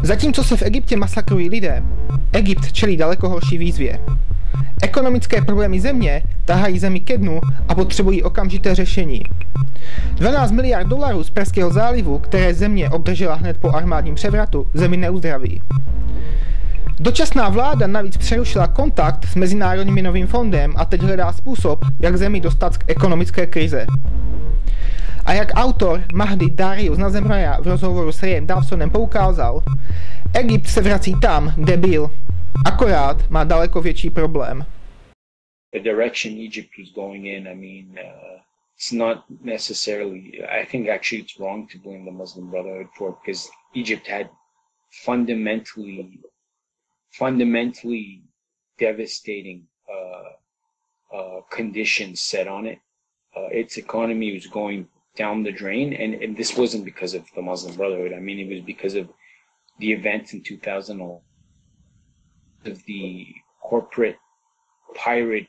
Zatímco se v Egyptě masakrují lidé, Egypt čelí daleko horší výzvě. Ekonomické problémy země tahají zemi ke dnu a potřebují okamžité řešení. 12 miliard dolarů z Perského zálivu, které země obdržela hned po armádním převratu, zemi neuzdraví. Dočasná vláda navíc přerušila kontakt s Mezinárodním měnovým fondem a teď hledá způsob, jak zemi dostat z ekonomické krize. A jak autor Mahdi Darius Nazemroaya v rozhovoru s Rayem Dawsonem poukázal, Egypt se vrací tam, kde byl, akorát má daleko větší problém. The direction Egypt was going in, I mean, it's not necessarily, I think actually it's wrong to blame the Muslim Brotherhood for it, because Egypt had fundamentally devastating conditions set on it. Its economy was going down the drain, and this wasn't because of the Muslim Brotherhood. I mean, it was because of the events in 2000, of the corporate pirate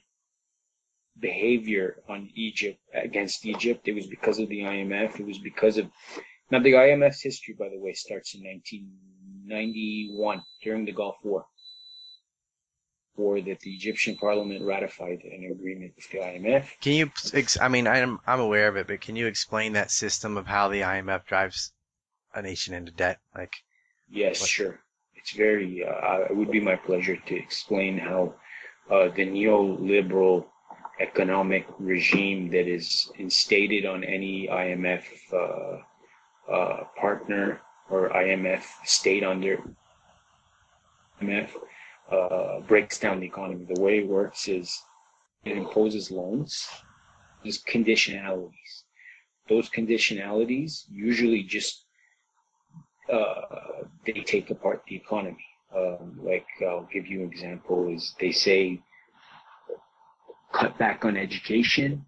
behavior on Egypt, against Egypt. It was because of the IMF. It was because of, now the IMF's history, by the way, starts in 1991 during the Gulf War that the Egyptian parliament ratified an agreement with the IMF. Can you, I mean, I'm aware of it, but can you explain that system of how the IMF drives a nation into debt? Like, yes, sure. It's very, it would be my pleasure to explain how the neoliberal economic regime that is instated on any IMF partner or IMF state under IMF breaks down the economy. The way it works is it imposes loans, there's conditionalities. Those conditionalities usually just they take apart the economy. Like I'll give you an example is they say cut back on education,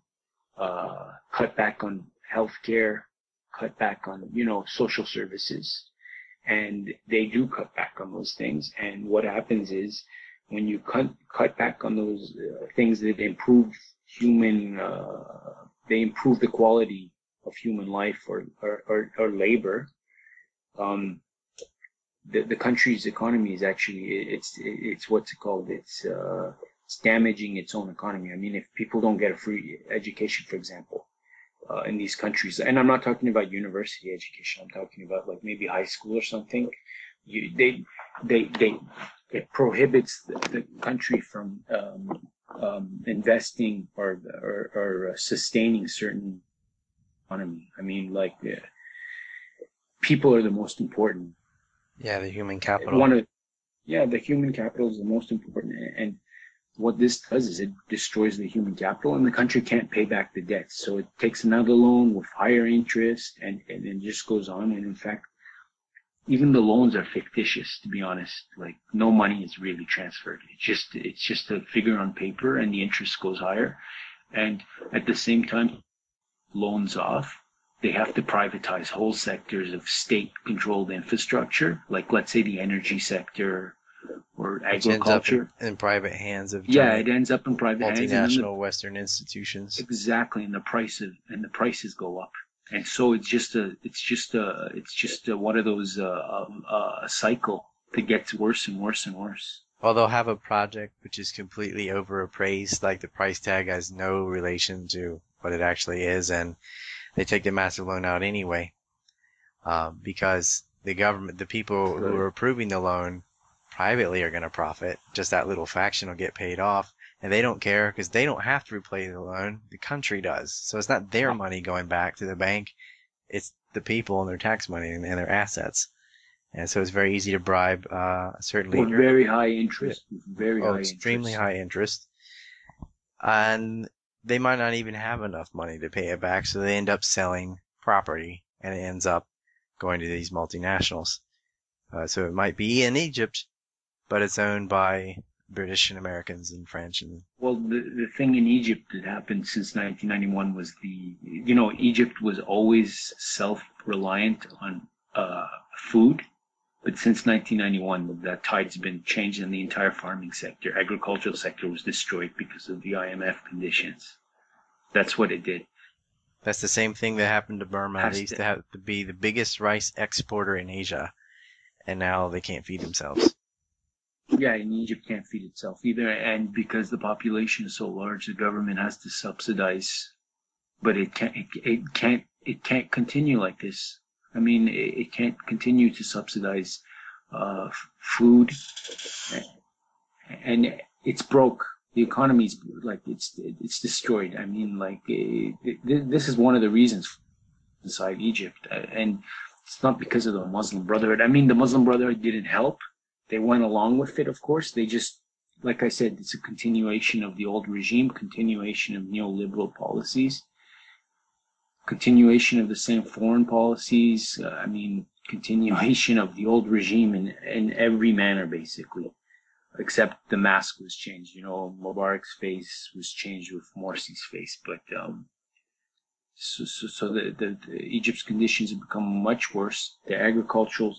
cut back on healthcare, cut back on, social services. And they do cut back on those things. And what happens is when you cut back on those things that improve they improve the quality of human life or labor, the country's economy is actually, it's what's it called? It's damaging its own economy. I mean, if people don't get a free education, for example, in these countries, and I'm not talking about university education, I'm talking about like maybe high school or something, it prohibits the country from investing or sustaining certain economy. I mean, like people are the most important. Yeah, the human capital. The human capital is the most important, and what this does is it destroys the human capital, and the country can't pay back the debt. So it takes another loan with higher interest, and it just goes on. And in fact, even the loans are fictitious, to be honest. Like no money is really transferred. It's just a figure on paper, and the interest goes higher. And at the same time, loans off, they have to privatize whole sectors of state-controlled infrastructure, like let's say the energy sector or agriculture. Ends up in private hands of it ends up in private hands. Multinational Western institutions. Exactly, and the prices go up, and so it's just a one of those a cycle that gets worse and worse and worse. Well, they'll have a project which is completely overappraised, like the price tag has no relation to what it actually is, and they take the massive loan out anyway, because the government, the people who are approving the loan privately are going to profit. Just that little faction will get paid off, and they don't care because they don't have to repay the loan. The country does. So it's not their money going back to the bank. It's the people and their tax money and their assets. And so it's very easy to bribe certainly with very high interest. Extremely high interest. And they might not even have enough money to pay it back, so they end up selling property, and it ends up going to these multinationals. So it might be in Egypt, but it's owned by British and Americans and French. Well, the thing in Egypt that happened since 1991 was Egypt was always self-reliant on food, but since 1991, that tide's been changed in the entire farming sector. Agricultural sector was destroyed because of the IMF conditions. That's what it did. That's the same thing that happened to Burma. They used to have to be the biggest rice exporter in Asia. and now they can't feed themselves. Yeah, and Egypt can't feed itself either, and because the population is so large, the government has to subsidize, but it can't continue like this. I mean, it can't continue to subsidize food, and it's broke. The economy's like it's destroyed. I mean, like this is one of the reasons inside Egypt, and it's not because of the Muslim Brotherhood. I mean, the Muslim Brotherhood didn't help. They went along with it, of course. They just, like I said, it's a continuation of the old regime, continuation of neoliberal policies, continuation of the same foreign policies. I mean, continuation of the old regime in every manner, basically, except the mask was changed. You know, Mubarak's face was changed with Morsi's face, but so the Egypt's conditions have become much worse. The agricultural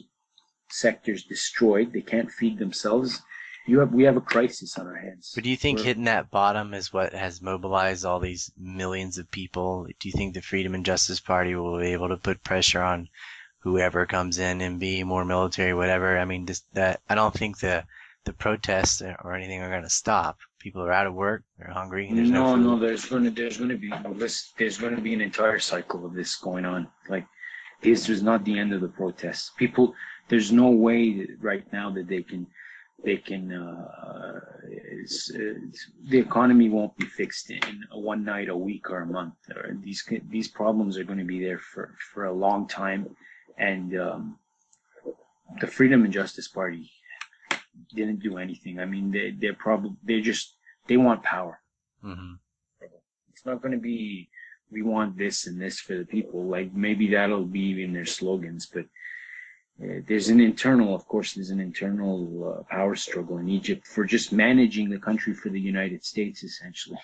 sectors destroyed. They can't feed themselves. We have a crisis on our hands. But do you think hitting that bottom is what has mobilized all these millions of people? Do you think the Freedom and Justice Party will be able to put pressure on whoever comes in and be more military, whatever? I mean, I don't think the protests or anything are going to stop. People are out of work. They're hungry. There's no food. No. There's going to be an entire cycle of this going on. Like, this was not the end of the protests. There's no way right now that the economy won't be fixed in one night, a week, or a month. These problems are going to be there for a long time, and the Freedom and Justice Party didn't do anything. I mean, they want power. Mm-hmm. It's not going to be we want this and this for the people. Like, maybe that'll be in their slogans, but there's an internal power struggle in Egypt for just managing the country for the United States, essentially.